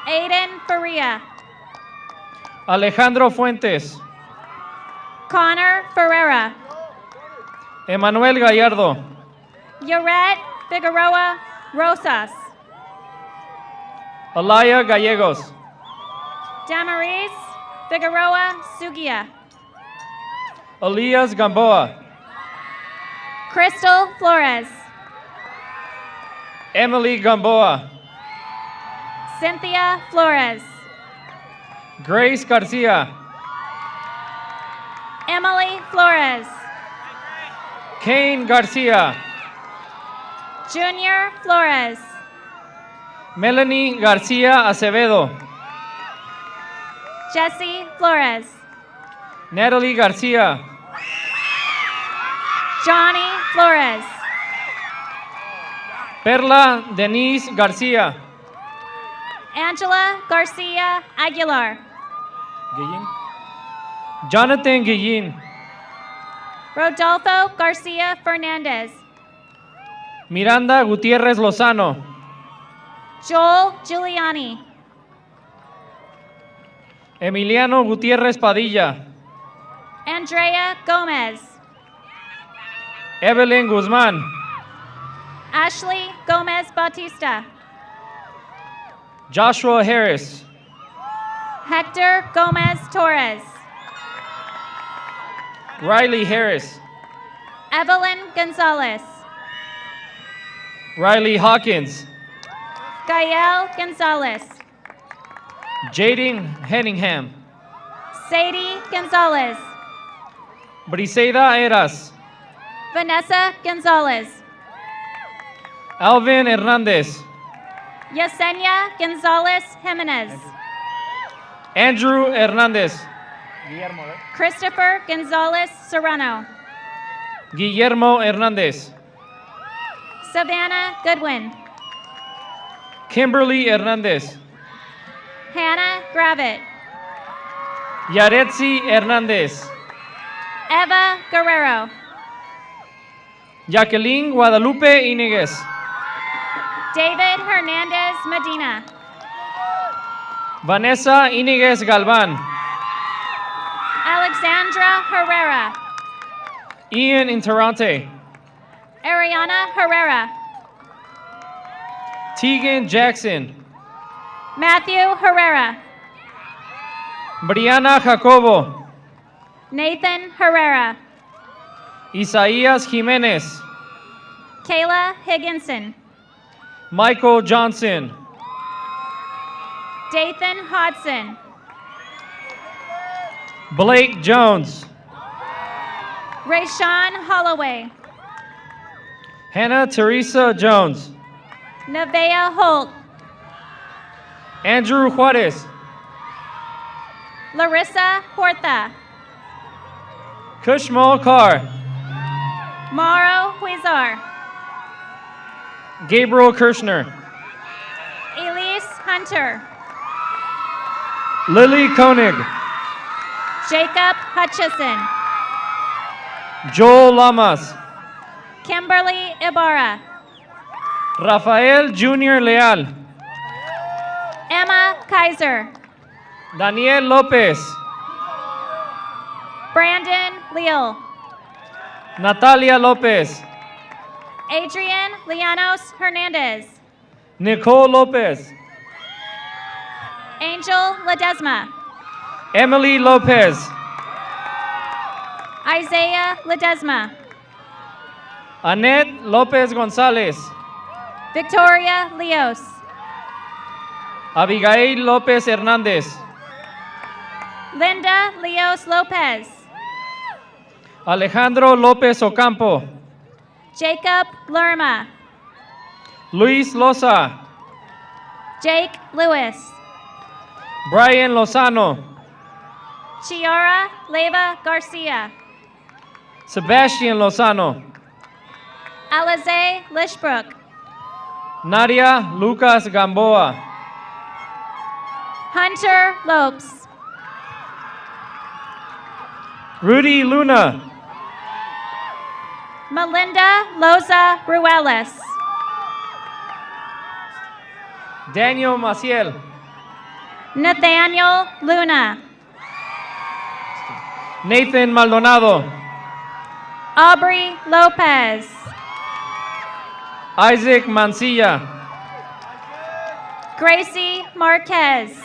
Aiden Faria. Alejandro Fuentes. Connor Ferreira. Emanuel Gallardo. Yoret Figueroa Rosas. Alaya Gallegos. Damaris Figueroa Sugia. Elias Gamboa. Crystal Flores. Emily Gamboa. Cynthia Flores. Grace Garcia. Emily Flores. Kane Garcia. Junior Flores. Melanie Garcia Acevedo. Jesse Flores. Natalie Garcia. Johnny Flores. Perla Denise Garcia. Angela Garcia Aguilar. Guillín. Jonathan Guillín. Rodolfo Garcia Fernandez. Miranda Gutiérrez Lozano. Joel Giuliani. Emiliano Gutiérrez Padilla. Andrea Gomez. Evelyn Guzmán. Ashley Gomez Bautista. Joshua Harris. Hector Gomez Torres. Riley Harris. Evelyn Gonzalez. Riley Hawkins. Gael Gonzalez. Jaden Henningham. Sadie Gonzalez. Briseida Eras. Vanessa Gonzalez. Alvin Hernandez. Yesenia Gonzalez Jimenez. Andrew Hernandez. Christopher Gonzalez Serrano. Guillermo Hernandez. Savannah Goodwin. Kimberly Hernandez. Hannah Gravitt. Yaretzi Hernandez. Eva Guerrero. Jacqueline Guadalupe Iniguez. David Hernandez Medina. Vanessa Iniguez Galvan. Alexandra Herrera. Ian Interante. Ariana Herrera. Tegan Jackson. Matthew Herrera. Brianna Jacobo. Nathan Herrera. Isaías Jiménez. Kayla Higginson. Michael Johnson. Dathan Hodson. Blake Jones. Rayshawn Holloway. Hannah Teresa Jones. Nevaeh Holt. Andrew Juarez. Larissa Horta. Kushmal Carr. Mauro Huizar. Gabriel Kirschner. Elise Hunter. Lily Koenig. Jacob Hutchison. Joel Lamas. Kimberly Ibarra. Rafael Jr. Leal. Emma Kaiser. Daniel Lopez. Brandon Leal. Natalia Lopez. Adrian Llanos Hernandez. Nicole Lopez. Angel Ledesma. Emily Lopez. Isaiah Ledesma. Annette Lopez Gonzalez. Victoria Leos. Abigail Lopez Hernandez. Linda Leos Lopez. Alejandro Lopez Ocampo. Jacob Lerma. Luis Loza. Jake Lewis. Brian Lozano. Chiara Leva Garcia. Sebastian Lozano. Alize Lishbrook. Nadia Lucas Gamboa. Hunter Lopes. Rudy Luna. Melinda Loza Ruelas. Daniel Maciel. Nathaniel Luna. Nathan Maldonado. Aubrey Lopez. Isaac Mancilla. Gracie Marquez.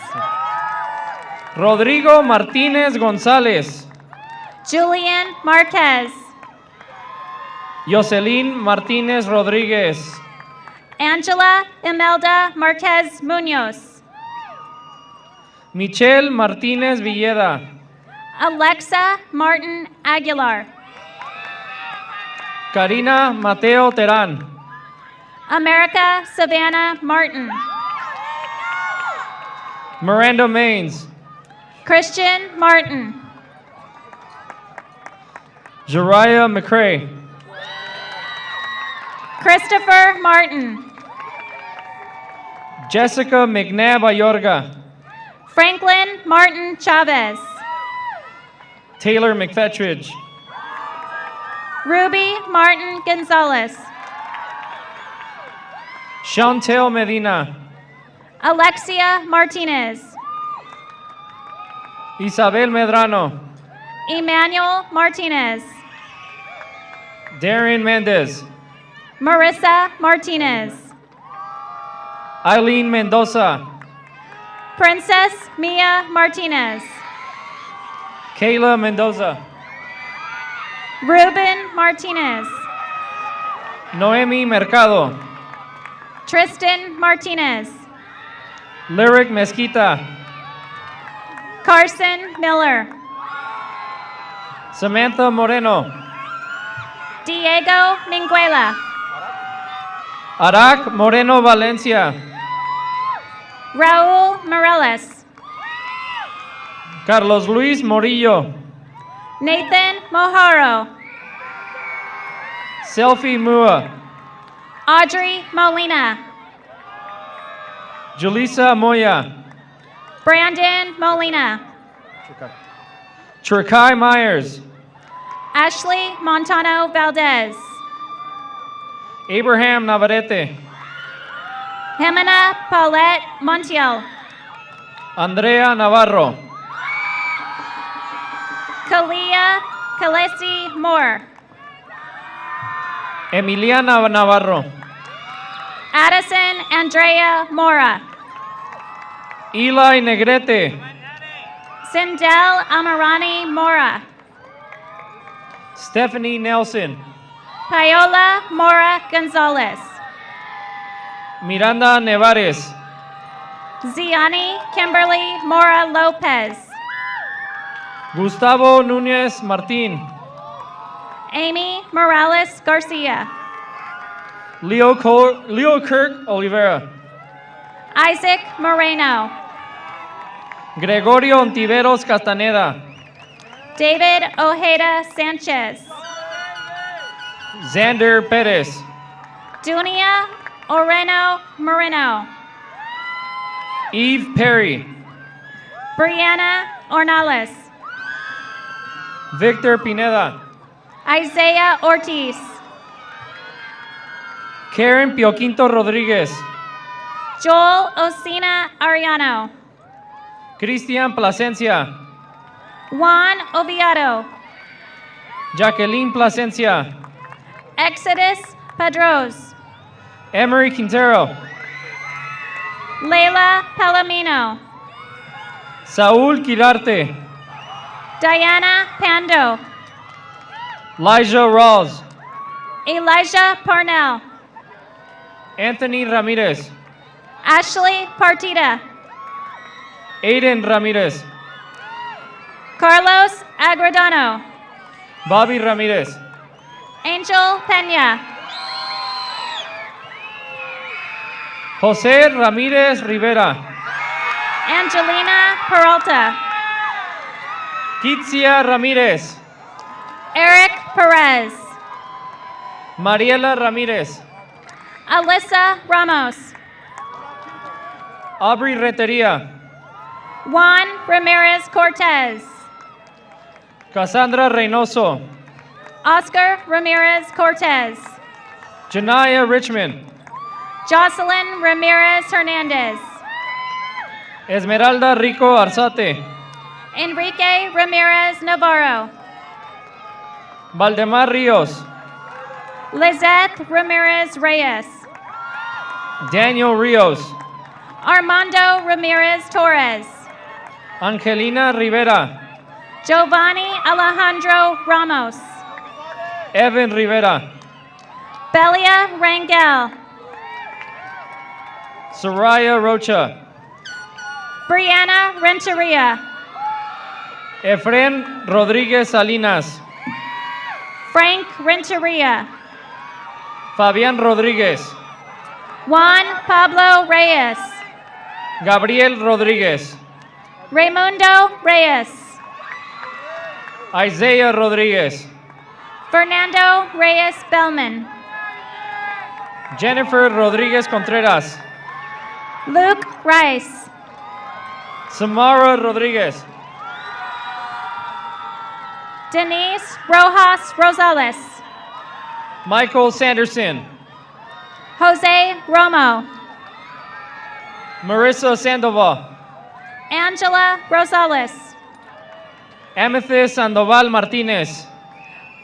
Rodrigo Martínez González. Julian Marquez. Jocelyn Martínez Rodríguez. Angela Imelda Marquez Munoz. Michelle Martínez Villeda. Alexa Martin Aguilar. Karina Mateo Terán. America Savannah Martin. Miranda Maines. Christian Martin. Jariah McCrae. Christopher Martin. Jessica McNabb Ayorga. Franklin Martin Chavez. Taylor McFetridge. Ruby Martin Gonzalez. Chantel Medina. Alexia Martinez. Isabel Medrano. Emmanuel Martinez. Darren Mendez. Marissa Martinez. Eileen Mendoza. Princess Mia Martinez. Kayla Mendoza. Ruben Martinez. Noemi Mercado. Tristan Martinez. Lyric Mezquita. Carson Miller. Samantha Moreno. Diego Minguela. Arak Moreno Valencia. Raul Morales. Carlos Luis Morillo. Nathan Mojaro. Selfie Mua. Audrey Molina. Julissa Moya. Brandon Molina. Trekai Myers. Ashley Montano Valdez. Abraham Navarrete. Jimena Paulette Montiel. Andrea Navarro. Kalia Kalesi Moore. Emiliana Navarro. Addison Andrea Mora. Eli Negrete. Sindel Amarani Mora. Stephanie Nelson. Paola Mora Gonzalez. Miranda Nevares. Ziani Kimberly Mora Lopez. Gustavo Núñez Martín. Amy Morales Garcia. Leo Kirk Olivera. Isaac Moreno. Gregorio Ontiveros Castaneda. David Ojeda Sanchez. Xander Perez. Dunia Oreno Moreno. Eve Perry. Brianna Ornales. Victor Pineda. Isaiah Ortiz. Karen Pioquinto Rodríguez. Joel Osina Ariano. Cristian Plasencia. Juan Oviado. Jacqueline Plasencia. Exodus Pedros. Emery Quintero. Leila Palomino. Saúl Quirarte. Diana Pando. Elijah Rawls. Elijah Parnell. Anthony Ramirez. Ashley Partida. Aiden Ramirez. Carlos Agradano. Bobby Ramirez. Angel Pena. José Ramírez Rivera. Angelina Peralta. Kitsia Ramírez. Eric Perez. Mariela Ramírez. Alyssa Ramos. Aubrey Retería. Juan Ramirez Cortez. Cassandra Reynoso. Oscar Ramirez Cortez. Janaya Richmond. Jocelyn Ramirez Hernandez. Esmeralda Rico Arzate. Enrique Ramirez Navarro. Valdemar Rios. Lizeth Ramirez Reyes. Daniel Rios. Armando Ramirez Torres. Angelina Rivera. Giovanni Alejandro Ramos. Evan Rivera. Belia Rangel. Soraya Rocha. Brianna Renteria. Efren Rodríguez Salinas. Frank Renteria. Fabián Rodríguez. Juan Pablo Reyes. Gabriel Rodríguez. Raimundo Reyes. Isaiah Rodríguez. Fernando Reyes Bellman. Jennifer Rodríguez Contreras. Luke Rice. Samara Rodríguez. Denise Rojas Rosales. Michael Sanderson. Jose Romo. Marissa Sandoval. Angela Rosales. Amethyst Sandoval Martínez.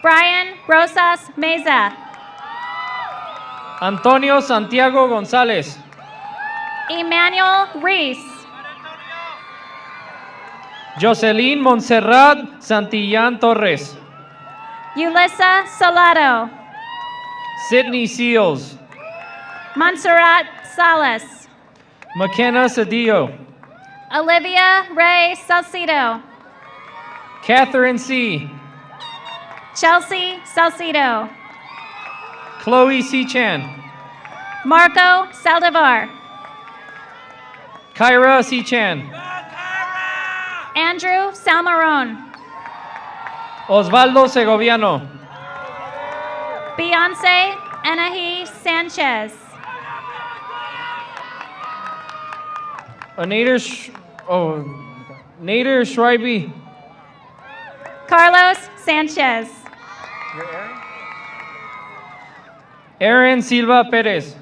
Brian Rosas Meza. Antonio Santiago González. Emmanuel Reese. Jocelyn Montserrat Santillán Torres. Yulissa Salado. Sydney Seals. Montserrat Salas. McKenna Cedillo. Olivia Ray Salcido. Catherine C. Chelsea Salcido. Chloe Sechan. Marco Saldivar. Kyra Sechan. Andrew Salmarone. Osvaldo Segoviano. Beyonce Anahi Sanchez. Nader Schreiby. Carlos Sanchez. Aaron Silva Perez.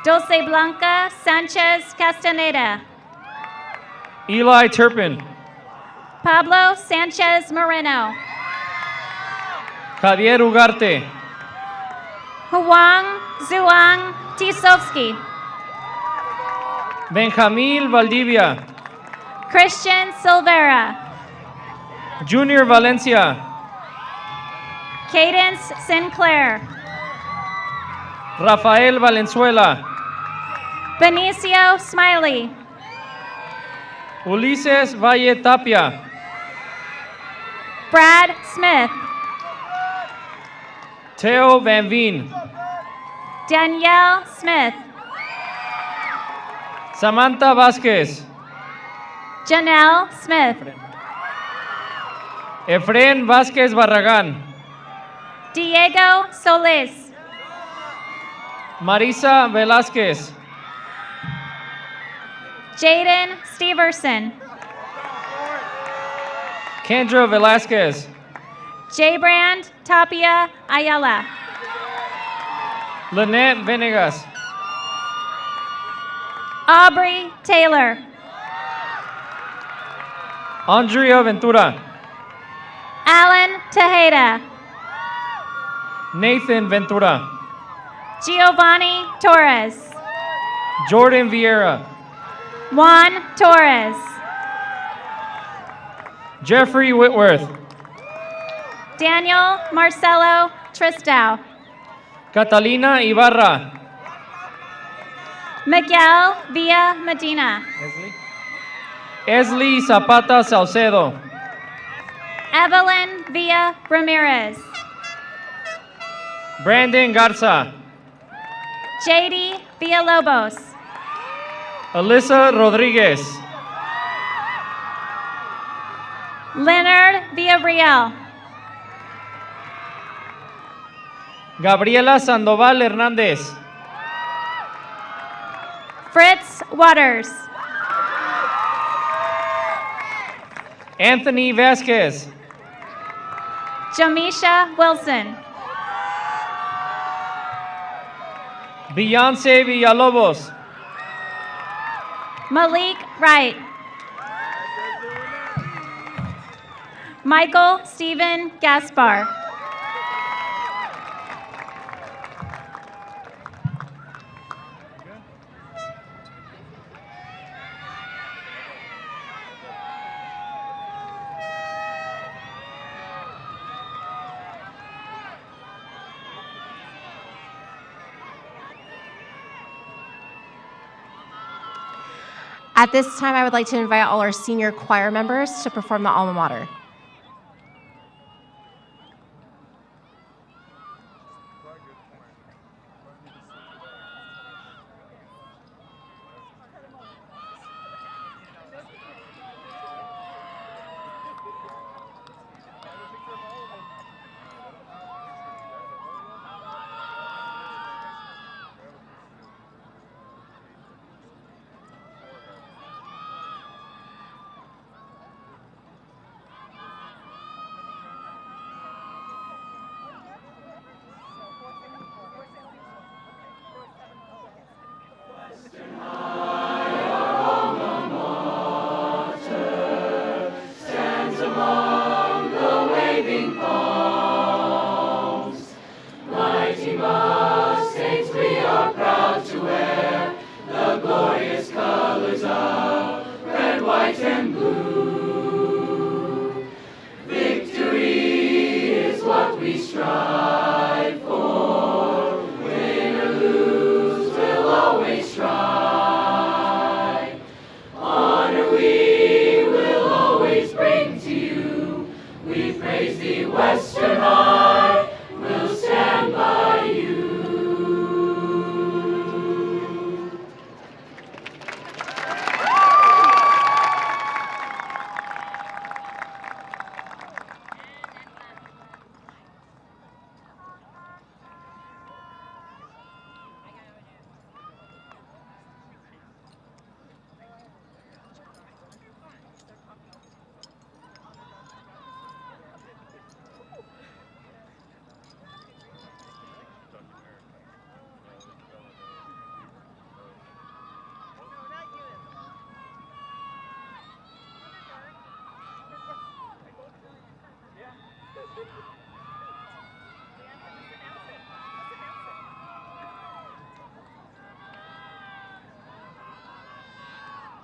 Dulce Blanca Sanchez Castaneda. Eli Turpin. Pablo Sanchez Moreno. Javier Ugarte. Huang Zuang Tisovsky. Benjamil Valdivia. Christian Silvera. Junior Valencia. Cadence Sinclair. Rafael Valenzuela. Benicio Smiley. Ulises Valle Tapia. Brad Smith. Teo Van Veen. Danielle Smith. Samantha Vázquez. Janelle Smith. Efren Vázquez Barragán. Diego Solis. Marisa Velázquez. Jaden Steverson. Kendra Velázquez. J-Brand Tapia Ayala. Lynette Venegas. Aubrey Taylor. Andrea Ventura. Alan Tejeda. Nathan Ventura. Giovanni Torres. Jordan Vieira. Juan Torres. Jeffrey Whitworth. Daniel Marcelo Tristow. Catalina Ibarra. Miguel Villa Medina. Esli Zapata Salcedo. Evelyn Villa Ramirez. Brandon Garza. JD Villalobos. Alyssa Rodriguez. Leonard Villarreal. Gabriela Sandoval Hernández. Fritz Waters. Anthony Vasquez. Jamisha Wilson. Beyonce Villalobos. Malik Wright. Michael Stephen Gaspar. At this time, I would like to invite all our senior choir members to perform the alma mater.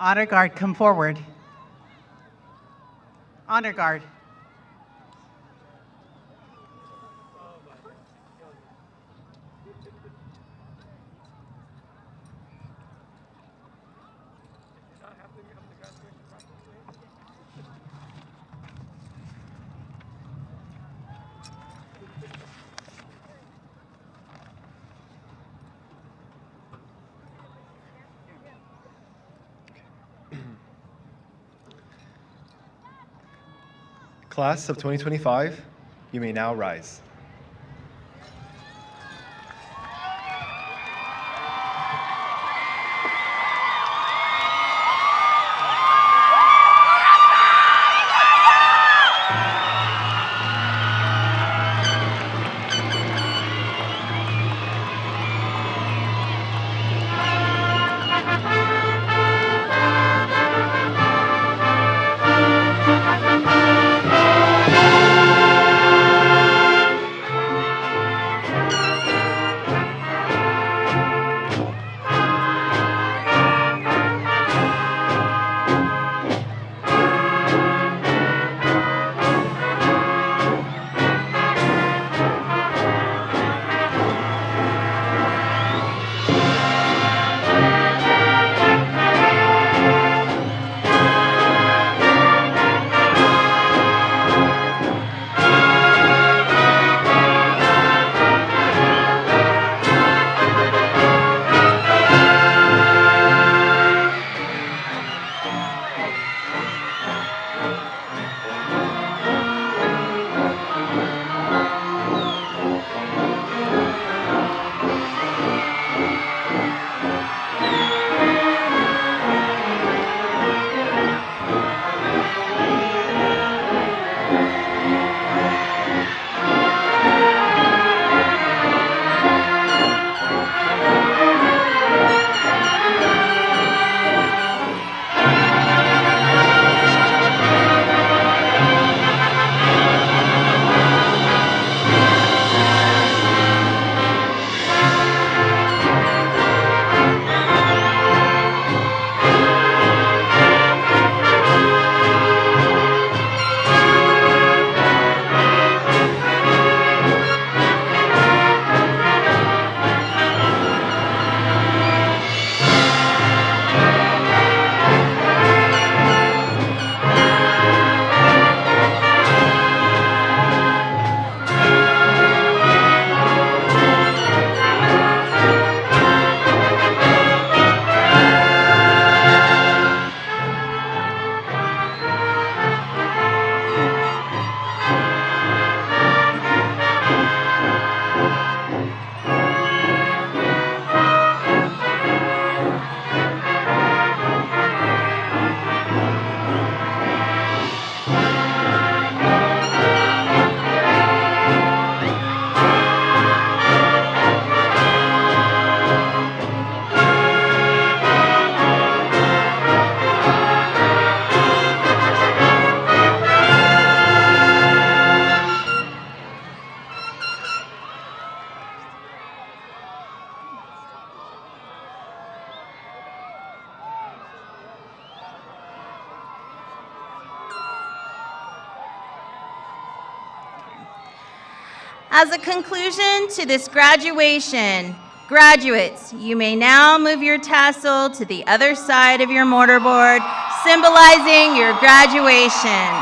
Honor Guard, come forward. Honor Guard. Class of 2025, you may now rise. As a conclusion to this graduation, graduates, you may now move your tassel to the other side of your mortarboard, symbolizing your graduation.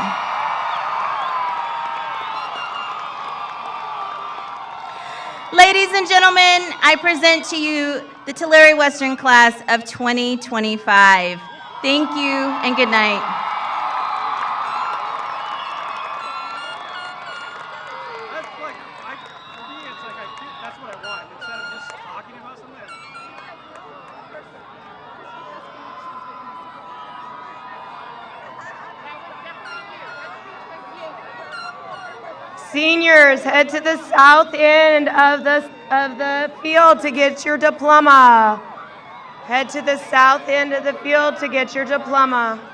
Ladies and gentlemen, I present to you the Tulare Western class of 2025. Thank you and good night. Seniors, head to the south end of the field to get your diploma. Head to the south end of the field to get your diploma.